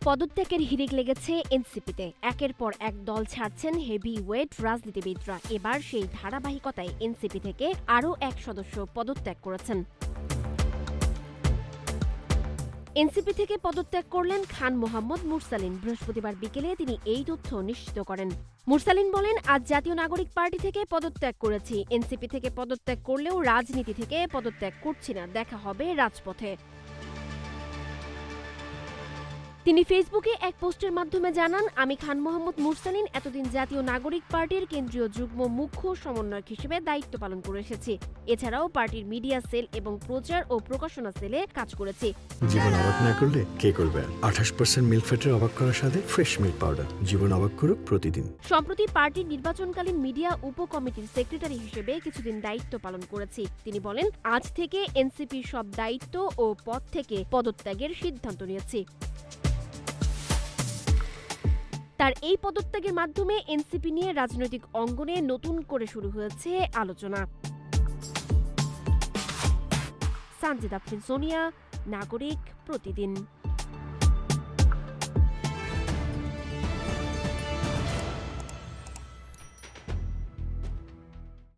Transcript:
পদত্যাগের হিড়িক লেগেছে এনসিপিতে। একের পর এক দল ছাড়ছেন হেভি ওয়েট রাজনীতিবিদরা। এবার সেই ধারাবাহিকতায় এনসিপি থেকে আরও এক সদস্য পদত্যাগ করেছেন। এনসিপি থেকে পদত্যাগ করলেন খান মোহাম্মদ মুরসালিন। বৃহস্পতিবার বিকেলে তিনি এই তথ্য নিশ্চিত করেন। মুরসালিন বলেন, আজ জাতীয় নাগরিক পার্টি থেকে পদত্যাগ করেছি। এনসিপি থেকে পদত্যাগ করলেও রাজনীতি থেকে পদত্যাগ করছি না, দেখা হবে রাজপথে। তিনি ফেসবুকে এক পোস্টের মাধ্যমে জানান, আমি খান মোহাম্মদ মুরসালিন এতদিন জাতীয় নাগরিক পার্টির কেন্দ্রীয় যুগ্ম মুখ্য সমন্বয়ক হিসেবে দায়িত্ব পালন করে এসেছি। এছাড়াও পার্টির মিডিয়া সেল এবং প্রচার ও প্রকাশনা সেলে কাজ করেছি। জীবন অবাক না করলে কে করবে? 28% মিল্ক ফ্যাটের অবাক করার সাথে ফ্রেশ মিল্ক পাউডার। জীবন অবাক করুক প্রতিদিন। সম্প্রতি পার্টির নির্বাচনকালীন মিডিয়া উপকমিটির সেক্রেটারি হিসেবে কিছুদিন দায়িত্ব পালন করেছি। তিনি বলেন, আজ থেকে এনসিপির সব দায়িত্ব ও পদ থেকে পদত্যাগের সিদ্ধান্ত নিয়েছি। তার এই পদত্যাগের মাধ্যমে এনসিপি নিয়ে রাজনৈতিক অঙ্গনে নতুন করে শুরু হয়েছে আলোচনা। সানজিদা আফরিন, সোনিয়া, নাগরিক, প্রতিদিন।